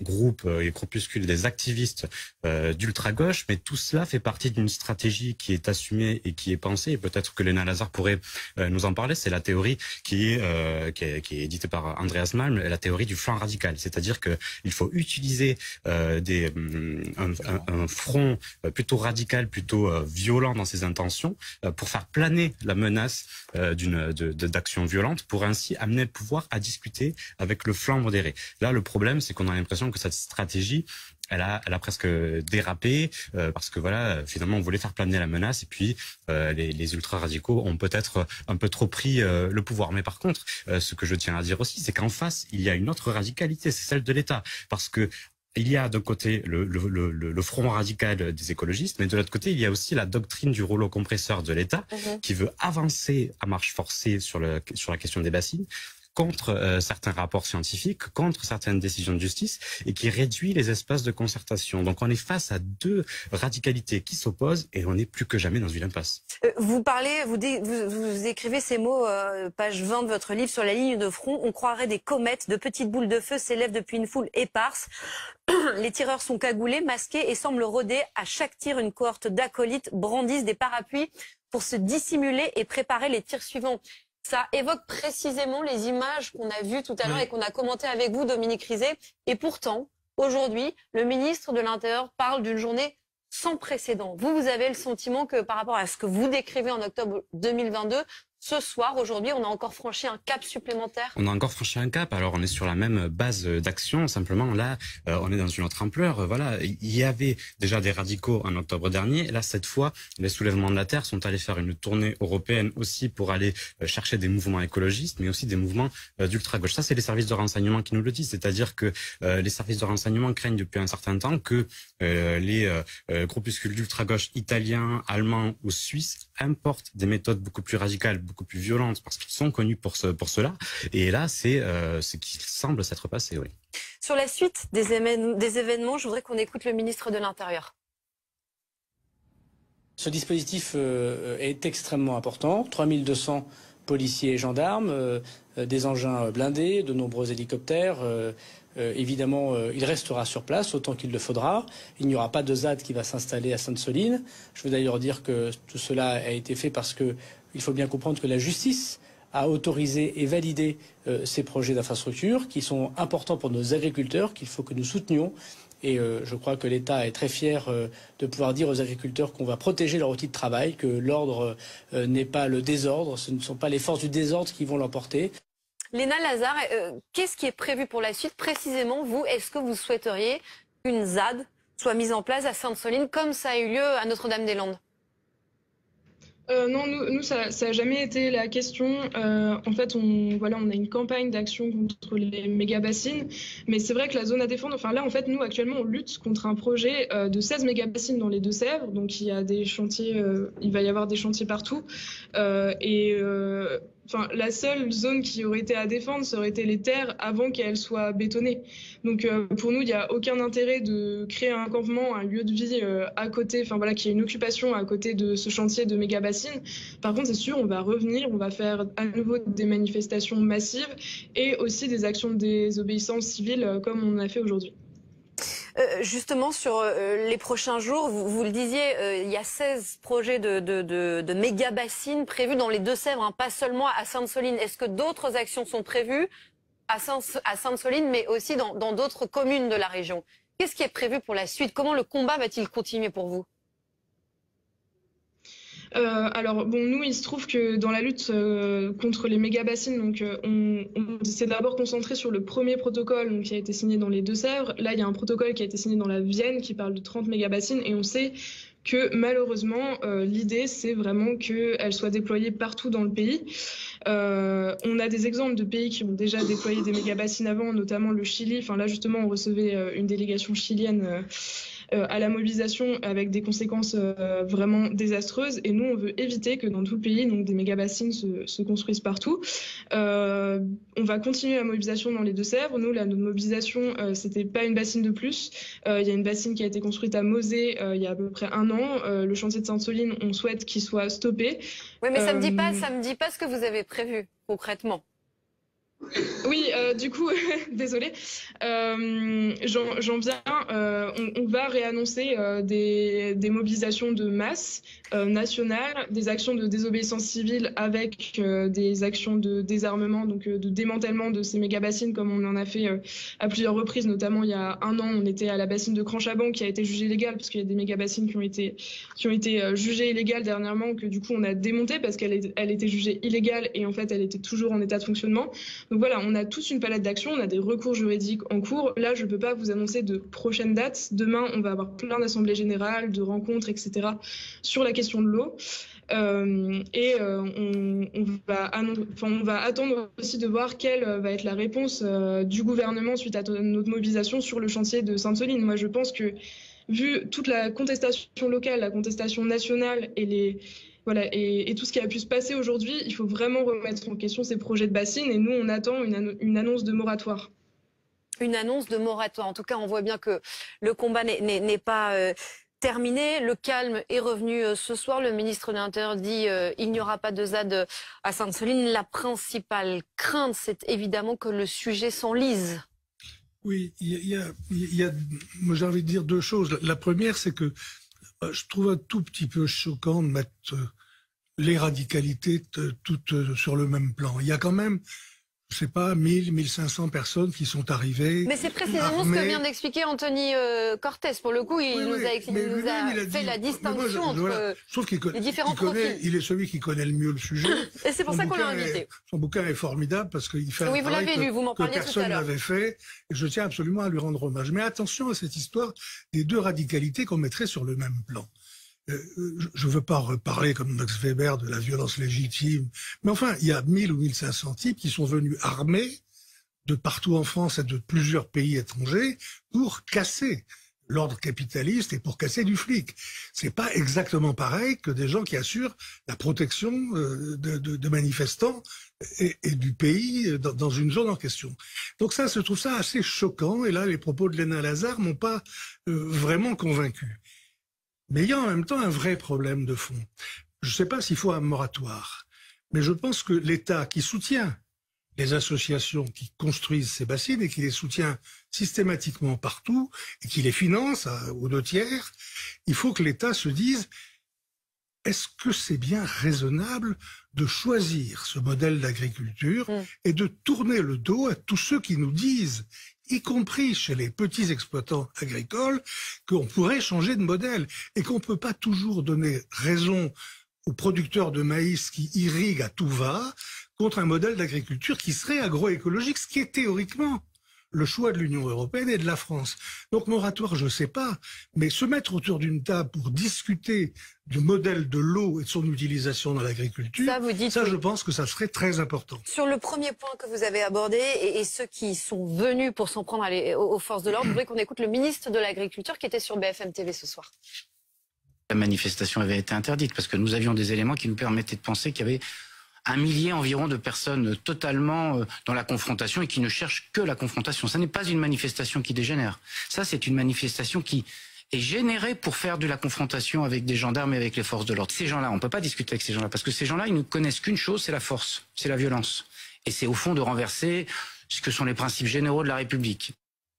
[SPEAKER 9] groupes et groupuscules, des activistes d'ultra-gauche, mais tout cela fait partie d'une stratégie qui est assumée et qui est pensée, et peut-être que Léna Lazare pourrait nous en parler. C'est la théorie qui est éditée par Andreas Malm, la théorie du flanc radical, c'est-à-dire que il faut utiliser un front plutôt radical, plutôt violent dans ses intentions, pour faire planer la menace d'action violente, pour ainsi amener le pouvoir à discuter avec le flanc modéré. Là, le problème, c'est qu'on a l'impression que cette stratégie, elle a presque dérapé parce que voilà, finalement, on voulait faire planer la menace et puis les ultra-radicaux ont peut-être un peu trop pris le pouvoir. Mais par contre, ce que je tiens à dire aussi, c'est qu'en face, il y a une autre radicalité, c'est celle de l'État, parce que il y a d'un côté le front radical des écologistes, mais de l'autre côté, il y a aussi la doctrine du rouleau compresseur de l'État qui veut avancer à marche forcée sur la question des bassines, contre certains rapports scientifiques, contre certaines décisions de justice, et qui réduit les espaces de concertation. Donc on est face à deux radicalités qui s'opposent et on est plus que jamais dans une impasse.
[SPEAKER 7] Vous écrivez ces mots, page 20 de votre livre, sur la ligne de front, on croirait des comètes, de petites boules de feu s'élèvent depuis une foule éparse. Les tireurs sont cagoulés, masqués et semblent rôder. À chaque tir, une cohorte d'acolytes brandissent des parapluies pour se dissimuler et préparer les tirs suivants. Ça évoque précisément les images qu'on a vues tout à l'heure et qu'on a commentées avec vous, Dominique Rizet. Et pourtant, aujourd'hui, le ministre de l'Intérieur parle d'une journée sans précédent. Vous avez le sentiment que par rapport à ce que vous décrivez en octobre 2022, ce soir, aujourd'hui, on a encore franchi un cap supplémentaire?
[SPEAKER 9] On a encore franchi un cap. Alors, on est sur la même base d'action. Simplement, là, on est dans une autre ampleur. Voilà, il y avait déjà des radicaux en octobre dernier. Là, cette fois, les soulèvements de la terre sont allés faire une tournée européenne aussi pour aller chercher des mouvements écologistes, mais aussi des mouvements d'ultra-gauche. Ça, c'est les services de renseignement qui nous le disent. C'est-à-dire que les services de renseignement craignent depuis un certain temps que les groupuscules d'ultra-gauche italiens, allemands ou suisses importent des méthodes beaucoup plus radicales, beaucoup plus violentes, parce qu'ils sont connus pour cela. Et là, c'est ce qui semble s'être passé, oui.
[SPEAKER 7] Sur la suite des événements, je voudrais qu'on écoute le ministre de l'Intérieur.
[SPEAKER 10] Ce dispositif est extrêmement important. 3200 policiers et gendarmes, des engins blindés, de nombreux hélicoptères. Évidemment, il restera sur place autant qu'il le faudra. Il n'y aura pas de ZAD qui va s'installer à Sainte-Soline. Je veux d'ailleurs dire que tout cela a été fait parce que il faut bien comprendre que la justice a autorisé et validé ces projets d'infrastructure qui sont importants pour nos agriculteurs, qu'il faut que nous soutenions. Et je crois que l'État est très fier de pouvoir dire aux agriculteurs qu'on va protéger leur outil de travail, que l'ordre n'est pas le désordre, ce ne sont pas les forces du désordre qui vont l'emporter.
[SPEAKER 7] Léna Lazare, qu'est-ce qui est prévu pour la suite? Précisément, vous, est-ce que vous souhaiteriez qu'une ZAD soit mise en place à Sainte-Soline comme ça a eu lieu à Notre-Dame-des-Landes?
[SPEAKER 6] Non, nous ça n'a jamais été la question. En fait, on a une campagne d'action contre les méga-bassines. Mais c'est vrai que la zone à défendre, enfin là, en fait, nous, actuellement, on lutte contre un projet de 16 méga-bassines dans les Deux-Sèvres. Donc, il y a des chantiers, il va y avoir des chantiers partout. Enfin, la seule zone qui aurait été à défendre, ça aurait été les terres avant qu'elles soient bétonnées. Donc, pour nous, il n'y a aucun intérêt de créer un campement, un lieu de vie à côté, enfin voilà, qu'il y ait une occupation à côté de ce chantier de méga-bassines. Par contre, c'est sûr, on va revenir, on va faire à nouveau des manifestations massives et aussi des actions de désobéissance civile comme on a fait aujourd'hui.
[SPEAKER 7] Justement, sur les prochains jours, vous le disiez, il y a 16 projets de méga-bassines prévus dans les Deux-Sèvres, hein, pas seulement à Sainte-Soline. Est-ce que d'autres actions sont prévues à Sainte-Soline, mais aussi dans d'autres communes de la région? Qu'est-ce qui est prévu pour la suite? Comment le combat va-t-il continuer pour vous?
[SPEAKER 6] Alors bon, nous, il se trouve que dans la lutte contre les méga-bassines, donc on s'est d'abord concentré sur le premier protocole donc, qui a été signé dans les Deux-Sèvres. Là, il y a un protocole qui a été signé dans la Vienne qui parle de 30 méga-bassines et on sait que malheureusement, l'idée, c'est vraiment qu'elle soit déployée partout dans le pays. On a des exemples de pays qui ont déjà déployé des méga-bassines avant, notamment le Chili. Enfin, là, justement, on recevait une délégation chilienne à la mobilisation avec des conséquences vraiment désastreuses. Et nous, on veut éviter que dans tout le pays, donc, des méga-bassines se construisent partout. On va continuer la mobilisation dans les Deux-Sèvres. Nous, là, notre mobilisation, c'était pas une bassine de plus. Il y a une bassine qui a été construite à Mosée il y a à peu près 1 an. Le chantier de Sainte-Soline, on souhaite qu'il soit stoppé.
[SPEAKER 7] Oui, mais ça me dit pas ce que vous avez prévu concrètement.
[SPEAKER 6] Oui, du coup, désolée, j'en viens. On va réannoncer des mobilisations de masse nationales, des actions de désobéissance civile avec des actions de désarmement, donc de démantèlement de ces méga-bassines, comme on en a fait à plusieurs reprises, notamment il y a 1 an, on était à la bassine de Cranchaban qui a été jugée illégale, parce qu'il y a des méga-bassines qui ont été jugées illégales dernièrement, que du coup on a démontées parce qu'elle était jugée illégale et en fait elle était toujours en état de fonctionnement. Donc voilà, on a tous une palette d'actions, on a des recours juridiques en cours. Là, je ne peux pas vous annoncer de prochaines dates. Demain, on va avoir plein d'assemblées générales, de rencontres, etc. sur la question de l'eau. On va attendre aussi de voir quelle va être la réponse du gouvernement suite à notre mobilisation sur le chantier de Sainte-Soline. Moi, je pense que, vu toute la contestation locale, la contestation nationale et tout ce qui a pu se passer aujourd'hui, il faut vraiment remettre en question ces projets de bassines. Et nous, on attend une annonce de moratoire.
[SPEAKER 7] Une annonce de moratoire. En tout cas, on voit bien que le combat n'est pas terminé. Le calme est revenu ce soir. Le ministre de l'Intérieur dit il n'y aura pas de ZAD à Sainte-Soline. La principale crainte, c'est évidemment que le sujet s'enlise.
[SPEAKER 11] Oui, il y a moi j'ai envie de dire 2 choses. La première, c'est que je trouve un tout petit peu choquant de mettre les radicalités toutes sur le même plan. Il y a quand même, je sais pas, 1000, 1500 personnes qui sont arrivées.
[SPEAKER 7] Mais c'est précisément ce que vient d'expliquer Anthony Cortés. Pour le coup, il nous a fait la distinction entre les différents profils.
[SPEAKER 11] Il est celui qui connaît le mieux le sujet.
[SPEAKER 7] Et c'est pour ça qu'on l'a invité.
[SPEAKER 11] Son bouquin est formidable parce qu'il fait un travail que personne n'avait fait. Et je tiens absolument à lui rendre hommage. Mais attention à cette histoire des 2 radicalités qu'on mettrait sur le même plan. Je ne veux pas reparler comme Max Weber de la violence légitime, mais enfin, il y a 1000 ou 1500 types qui sont venus armés de partout en France et de plusieurs pays étrangers pour casser l'ordre capitaliste et pour casser du flic. C'est pas exactement pareil que des gens qui assurent la protection de manifestants et du pays dans une zone en question. Donc ça, je trouve ça assez choquant, et là, les propos de Léna Lazare m'ont pas vraiment convaincu. Mais il y a en même temps un vrai problème de fond. Je ne sais pas s'il faut un moratoire, mais je pense que l'État qui soutient les associations qui construisent ces bassines et qui les soutient systématiquement partout et qui les finance aux 2 tiers, il faut que l'État se dise: est-ce que c'est bien raisonnable de choisir ce modèle d'agriculture et de tourner le dos à tous ceux qui nous disent, y compris chez les petits exploitants agricoles, qu'on pourrait changer de modèle et qu'on ne peut pas toujours donner raison aux producteurs de maïs qui irriguent à tout va contre un modèle d'agriculture qui serait agroécologique, ce qui est théoriquement le choix de l'Union européenne et de la France. Donc moratoire, je ne sais pas, mais se mettre autour d'une table pour discuter du modèle de l'eau et de son utilisation dans l'agriculture, ça je pense que ça serait très important.
[SPEAKER 7] Sur le premier point que vous avez abordé, et ceux qui sont venus pour s'en prendre aux forces de l'ordre, je voudrais qu'on écoute le ministre de l'Agriculture qui était sur BFM TV ce soir.
[SPEAKER 12] La manifestation avait été interdite parce que nous avions des éléments qui nous permettaient de penser qu'il y avait 1 millier environ de personnes totalement dans la confrontation et qui ne cherchent que la confrontation. Ça n'est pas une manifestation qui dégénère. Ça, c'est une manifestation qui est générée pour faire de la confrontation avec des gendarmes et avec les forces de l'ordre. Ces gens-là, on ne peut pas discuter avec ces gens-là parce que ces gens-là, ils ne connaissent qu'une chose, c'est la force, c'est la violence. Et c'est au fond de renverser ce que sont les principes généraux de la République.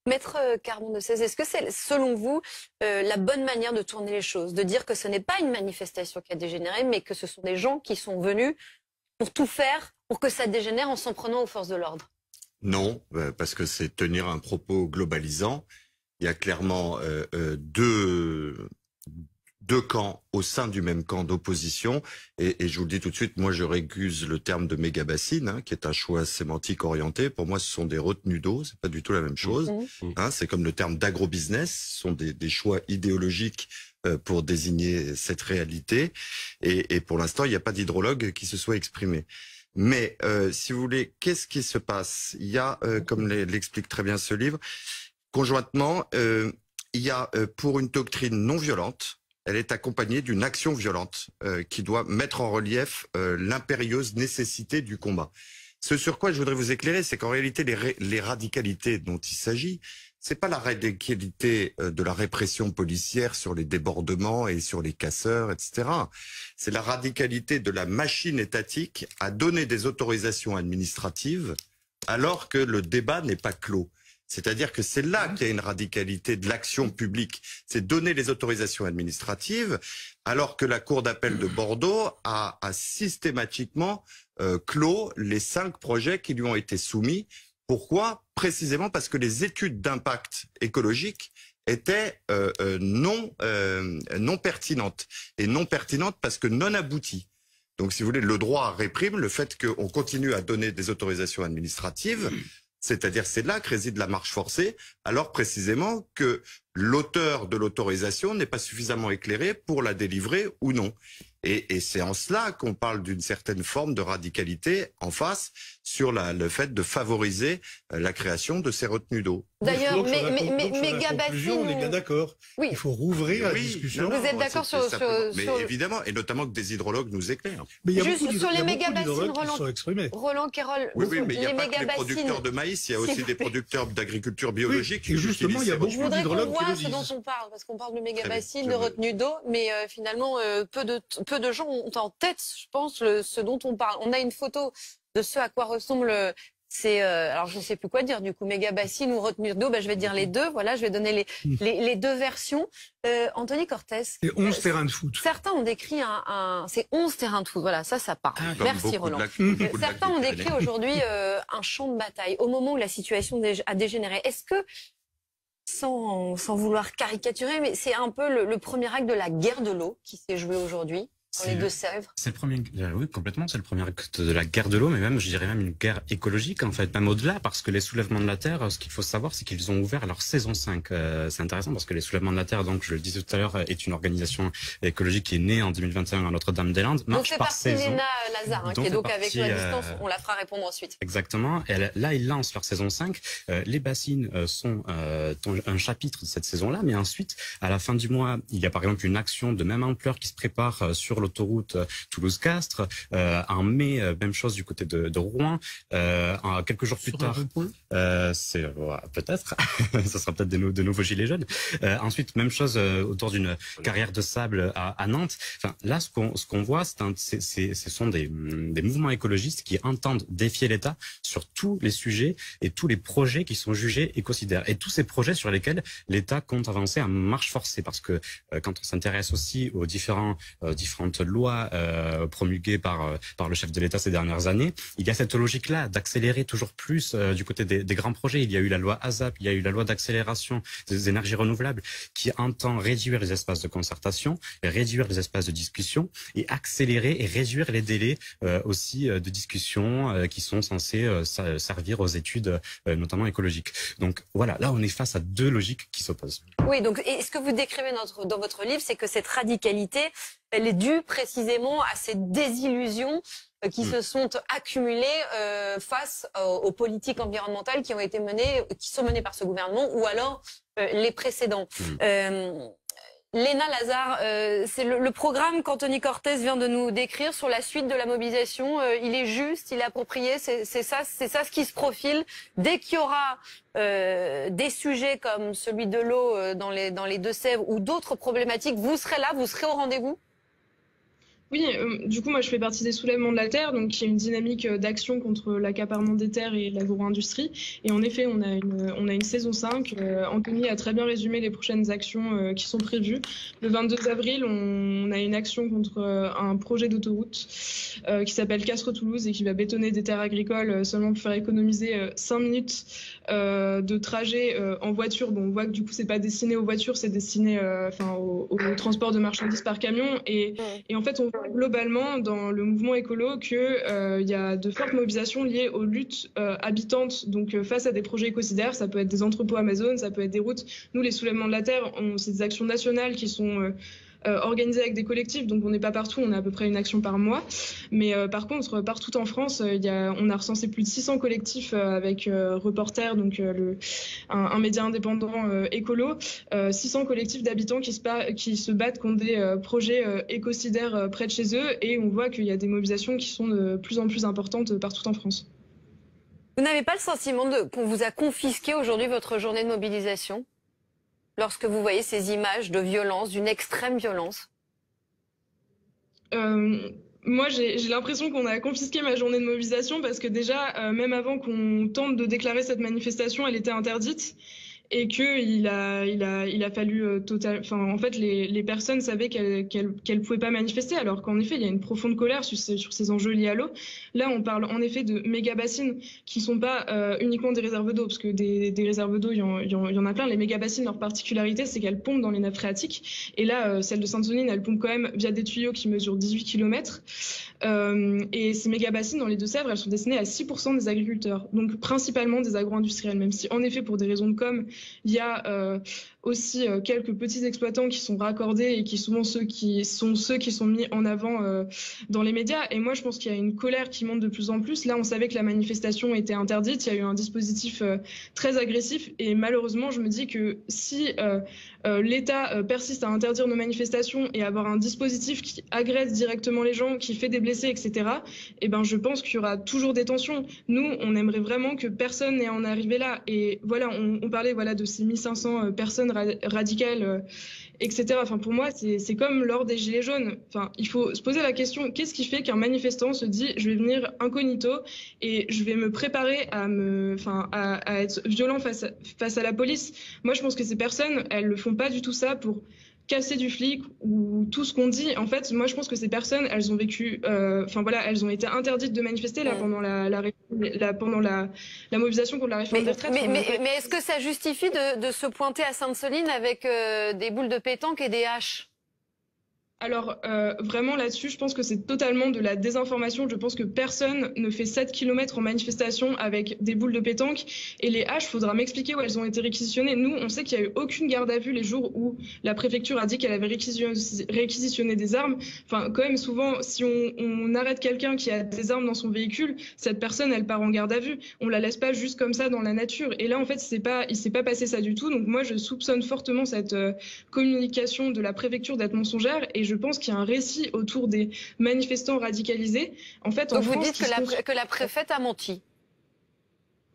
[SPEAKER 7] Maître Carbon de 16, est-ce que c'est, selon vous, la bonne manière de tourner les choses, de dire que ce n'est pas une manifestation qui a dégénéré, mais que ce sont des gens qui sont venus pour tout faire pour que ça dégénère en s'en prenant aux forces de l'ordre?
[SPEAKER 13] Non, parce que c'est tenir un propos globalisant. Il y a clairement deux camps au sein du même camp d'opposition. Et je vous le dis tout de suite, moi je récuse le terme de méga-bassine, qui est un choix sémantique orienté. Pour moi, ce sont des retenues d'eau, c'est pas du tout la même chose. C'est comme le terme d'agro-business, ce sont des choix idéologiques pour désigner cette réalité. Et pour l'instant, il n'y a pas d'hydrologue qui se soit exprimé. Mais si vous voulez, qu'est-ce qui se passe? Il y a, comme l'explique très bien ce livre, conjointement, il y a pour une doctrine non violente, elle est accompagnée d'une action violente qui doit mettre en relief l'impérieuse nécessité du combat. Ce sur quoi je voudrais vous éclairer, c'est qu'en réalité, les radicalités dont il s'agit, c'est pas la radicalité de la répression policière sur les débordements et sur les casseurs, etc. C'est la radicalité de la machine étatique à donner des autorisations administratives alors que le débat n'est pas clos. C'est-à-dire que c'est là qu'il y a une radicalité de l'action publique. C'est donner les autorisations administratives alors que la Cour d'appel de Bordeaux a systématiquement clos les 5 projets qui lui ont été soumis. Pourquoi? Précisément parce que les études d'impact écologique étaient non pertinentes. Et non pertinentes parce que non abouties. Donc si vous voulez, le droit réprime le fait qu'on continue à donner des autorisations administratives. C'est-à-dire, c'est là que réside la marche forcée, alors précisément que l'auteur de l'autorisation n'est pas suffisamment éclairé pour la délivrer ou non. Et c'est en cela qu'on parle d'une certaine forme de radicalité en face sur le fait de favoriser la création de ces retenues d'eau.
[SPEAKER 7] D'ailleurs, Mégabassine,
[SPEAKER 11] on est bien d'accord.
[SPEAKER 7] Oui.
[SPEAKER 11] Il faut rouvrir la discussion.
[SPEAKER 7] Vous êtes d'accord sur
[SPEAKER 13] Mais évidemment, et notamment que des hydrologues nous éclairent.
[SPEAKER 11] Mais il y a
[SPEAKER 7] juste
[SPEAKER 11] beaucoup
[SPEAKER 7] sur les
[SPEAKER 11] d'hydrologues
[SPEAKER 7] mégabassines,
[SPEAKER 11] qui sont exprimés.
[SPEAKER 7] Roland Quérol,
[SPEAKER 13] oui, mais il n'y a pas que les producteurs de maïs, il y a aussi des producteurs d'agriculture biologique.
[SPEAKER 11] Oui, et justement, il y a beaucoup d'hydrologues qui le disent.
[SPEAKER 7] Je voudrais qu'on voit ce dont on parle, parce qu'on parle de mégabassines, de retenue d'eau, mais finalement, peu de gens ont en tête, je pense, ce dont on parle. On a une photo de ce à quoi ressemble... alors je ne sais plus quoi dire du coup, mégabassine ou retenue d'eau, je vais dire les deux, voilà, je vais donner les deux versions. Anthony Cortez.
[SPEAKER 11] C'est 11 terrains de foot.
[SPEAKER 7] Certains ont décrit c'est 11 terrains de foot, voilà, ça parle. Merci Roland. Certains ont décrit aujourd'hui un champ de bataille. Au moment où la situation a dégénéré, est-ce que, sans vouloir caricaturer, mais c'est un peu le premier acte de la guerre de l'eau qui s'est joué aujourd'hui dans les Deux-Sèvres?
[SPEAKER 9] C'est le premier, oui, complètement, c'est le premier acte de la guerre de l'eau, mais même, je dirais même une guerre écologique, en fait, même au-delà, parce que les soulèvements de la Terre, ce qu'il faut savoir, c'est qu'ils ont ouvert leur saison 5. C'est intéressant parce que les soulèvements de la Terre, donc, je le disais tout à l'heure, est une organisation écologique qui est née en 2021 à Notre-Dame-des-Landes.
[SPEAKER 7] Donc, c'est parti Léna Lazare, qui est donc avec nous à distance, on la fera répondre ensuite.
[SPEAKER 9] Exactement. Et là, ils lancent leur saison 5. Les bassines sont un chapitre de cette saison-là, mais ensuite, à la fin du mois, il y a par exemple une action de même ampleur qui se prépare sur l'autoroute Toulouse-Castres. En mai, même chose du côté de Rouen. Quelques jours plus tard, c'est peut-être, ça sera peut-être de nouveaux gilets jaunes. Ensuite, même chose autour d'une carrière de sable à Nantes. Enfin, là, ce qu'on voit, ce sont des mouvements écologistes qui entendent défier l'État sur tous les sujets et tous les projets qui sont jugés écocidaires. Et tous ces projets sur lesquels l'État compte avancer à marche forcée. Parce que quand on s'intéresse aussi aux différentes lois promulguées par le chef de l'État ces dernières années, il y a cette logique-là d'accélérer toujours plus du côté des grands projets. Il y a eu la loi ASAP, il y a eu la loi d'accélération des énergies renouvelables qui entend réduire les espaces de concertation, réduire les espaces de discussion et accélérer et réduire les délais aussi de discussion qui sont censés servir aux études notamment écologiques. Donc voilà, là on est face à deux logiques qui s'opposent.
[SPEAKER 7] Oui, donc et ce que vous décrivez dans votre livre, c'est que cette radicalité, elle est due précisément à ces désillusions qui se sont accumulées face aux politiques environnementales qui sont menées par ce gouvernement ou alors les précédents. Léna Lazare, c'est le programme qu'Anthony Cortez vient de nous décrire sur la suite de la mobilisation. Il est juste, il est approprié, c'est ça ce qui se profile. Dès qu'il y aura des sujets comme celui de l'eau dans les Deux-Sèvres ou d'autres problématiques, vous serez là, vous serez au rendez-vous?
[SPEAKER 2] Oui, du coup, moi, je fais partie des soulèvements de la terre, donc qui est une dynamique d'action contre l'accaparement des terres et l'agro-industrie. Et en effet, on a une saison 5. Anthony a très bien résumé les prochaines actions qui sont prévues. Le 22 avril, on a une action contre un projet d'autoroute qui s'appelle Castres-Toulouse et qui va bétonner des terres agricoles seulement pour faire économiser 5 minutes de trajet en voiture. Bon, on voit que du coup, c'est pas destiné aux voitures, c'est destiné au transport de marchandises par camion. Et en fait, on
[SPEAKER 6] globalement dans le mouvement écolo que y a de fortes mobilisations liées aux luttes habitantes, donc face à des projets écocidaires. Ça peut être des entrepôts Amazon, ça peut être des routes. Nous, les soulèvements de la terre, c'est des actions nationales qui sont organisées avec des collectifs, donc on n'est pas partout, on a à peu près une action par mois. Mais par contre, partout en France, on a recensé plus de 600 collectifs avec Reporter, donc un média indépendant écolo, 600 collectifs d'habitants qui se battent contre des projets écocidaires près de chez eux, et on voit qu'il y a des mobilisations qui sont de plus en plus importantes partout en France.
[SPEAKER 7] Vous n'avez pas le sentiment qu'on vous a confisqué aujourd'hui votre journée de mobilisation ? Lorsque vous voyez ces images de violence, d'une extrême violence?
[SPEAKER 6] Moi, j'ai l'impression qu'on a confisqué ma journée de mobilisation parce que déjà, même avant qu'on tente de déclarer cette manifestation, elle était interdite. Et qu'il a fallu en fait, les personnes savaient qu'elles pouvaient pas manifester, alors qu'en effet, il y a une profonde colère sur ces enjeux liés à l'eau. Là, on parle en effet de méga-bassines qui sont pas uniquement des réserves d'eau, parce que des réserves d'eau, il y en a plein. Les méga-bassines, leur particularité, c'est qu'elles pompent dans les nappes phréatiques. Et là, celle de Sainte-Soline, elle pompe quand même via des tuyaux qui mesurent 18 km. Et ces méga-bassines dans les Deux-Sèvres, elles sont destinées à 6% des agriculteurs, donc principalement des agro-industriels, même si en effet, pour des raisons de com', il y a aussi quelques petits exploitants qui sont raccordés et qui souvent ceux qui sont mis en avant dans les médias. Et moi, je pense qu'il y a une colère qui monte de plus en plus. Là, on savait que la manifestation était interdite. Il y a eu un dispositif très agressif. Et malheureusement, je me dis que si l'État persiste à interdire nos manifestations et avoir un dispositif qui agresse directement les gens, qui fait des blessés, etc., eh ben, je pense qu'il y aura toujours des tensions. Nous, on aimerait vraiment que personne n'ait à en arriver là. Et voilà, on parlait de ces 1500 personnes radicales, etc. Enfin, pour moi, c'est comme lors des Gilets jaunes. Enfin, il faut se poser la question, qu'est-ce qui fait qu'un manifestant se dit « je vais venir incognito et je vais me préparer à être violent face à la police ». Moi, je pense que ces personnes, elles ne font pas du tout ça pour casser du flic ou tout ce qu'on dit. En fait, moi, je pense que ces personnes, elles ont vécu, elles ont été interdites de manifester là pendant la mobilisation contre la réforme des retraites.
[SPEAKER 7] Mais est-ce que ça justifie de se pointer à Sainte-Soline avec des boules de pétanque et des haches?
[SPEAKER 6] Alors, vraiment là-dessus, je pense que c'est totalement de la désinformation. Je pense que personne ne fait 7 km en manifestation avec des boules de pétanque. Et les haches, faudra m'expliquer où elles ont été réquisitionnées. Nous, on sait qu'il n'y a eu aucune garde à vue les jours où la préfecture a dit qu'elle avait réquisitionné des armes. Enfin, quand même, souvent, si on arrête quelqu'un qui a des armes dans son véhicule, cette personne, elle part en garde à vue. On la laisse pas juste comme ça dans la nature. Et là, en fait, il s'est pas passé ça du tout. Donc moi, je soupçonne fortement cette communication de la préfecture d'être mensongère. Et je pense qu'il y a un récit autour des manifestants radicalisés. En fait,
[SPEAKER 7] donc vous dites que la préfète a menti?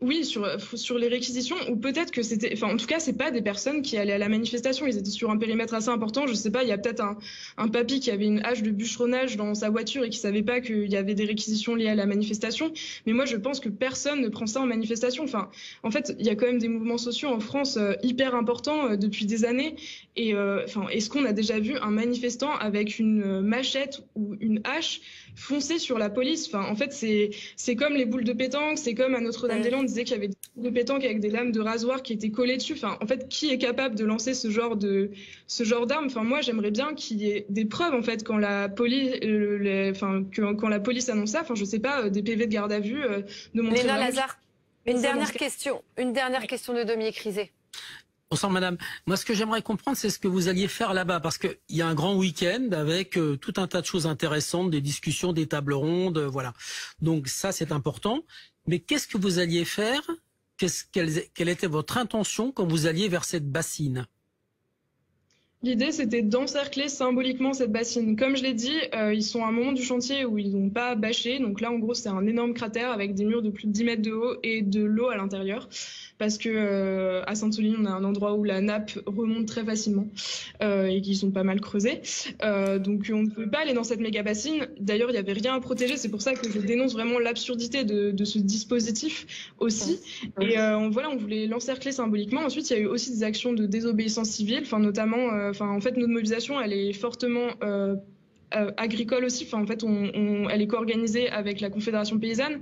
[SPEAKER 6] Oui, sur les réquisitions, ou peut-être que c'était... Enfin, en tout cas, c'est pas des personnes qui allaient à la manifestation. Ils étaient sur un périmètre assez important. Je sais pas, il y a peut-être un papy qui avait une hache de bûcheronnage dans sa voiture et qui savait pas qu'il y avait des réquisitions liées à la manifestation. Mais moi, je pense que personne ne prend ça en manifestation. Enfin, en fait, il y a quand même des mouvements sociaux en France hyper importants depuis des années. Et est-ce qu'on a déjà vu un manifestant avec une machette ou une hache foncer sur la police? Enfin, en fait, c'est comme les boules de pétanque, c'est comme à Notre-Dame-des-Landes, disait qu'il y avait des boules de pétanque avec des lames de rasoir qui étaient collées dessus. Enfin, en fait, qui est capable de lancer ce genre d'arme? Enfin, moi, j'aimerais bien qu'il y ait des preuves, en fait, quand la police, quand la police annonce ça. Enfin, je sais pas, des PV de garde à vue, de montrer.
[SPEAKER 7] Léna Lazare, une dernière question de Dominique Rizet.
[SPEAKER 8] Bonsoir madame. Moi ce que j'aimerais comprendre c'est ce que vous alliez faire là-bas parce qu'il y a un grand week-end avec tout un tas de choses intéressantes, des discussions, des tables rondes, voilà. Donc ça c'est important. Mais qu'est-ce que vous alliez faire? Quelle était votre intention quand vous alliez vers cette bassine?
[SPEAKER 6] L'idée, c'était d'encercler symboliquement cette bassine. Comme je l'ai dit, ils sont à un moment du chantier où ils n'ont pas bâché. Donc là, en gros, c'est un énorme cratère avec des murs de plus de 10 mètres de haut et de l'eau à l'intérieur. Parce que à Sainte-Soline, on a un endroit où la nappe remonte très facilement et qu'ils sont pas mal creusés. Donc on ne peut pas aller dans cette méga bassine. D'ailleurs, il n'y avait rien à protéger. C'est pour ça que je dénonce vraiment l'absurdité de ce dispositif aussi. Et on voulait l'encercler symboliquement. Ensuite, il y a eu aussi des actions de désobéissance civile, notamment. En fait, notre mobilisation, elle est fortement
[SPEAKER 14] agricole aussi. Enfin, en fait, elle est co-organisée avec la Confédération paysanne,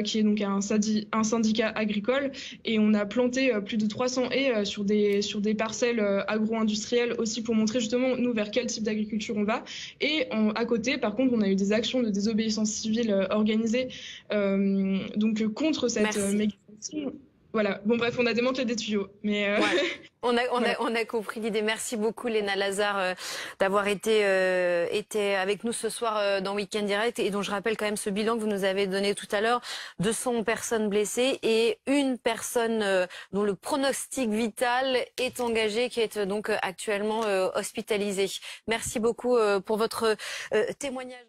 [SPEAKER 14] qui est donc un syndicat agricole. Et on a planté plus de 300 haies sur des parcelles agro-industrielles aussi pour montrer justement, nous, vers quel type d'agriculture on va. Et à côté, par contre, on a eu des actions de désobéissance civile organisées donc contre cette mécanisme. Voilà. Bon, bref, on a démantelé des tuyaux. Mais
[SPEAKER 7] on a compris l'idée. Merci beaucoup, Léna Lazare, d'avoir été avec nous ce soir dans Week-end Direct. Et dont je rappelle quand même ce bilan que vous nous avez donné tout à l'heure. 200 personnes blessées et une personne dont le pronostic vital est engagé, qui est donc actuellement hospitalisée. Merci beaucoup pour votre témoignage.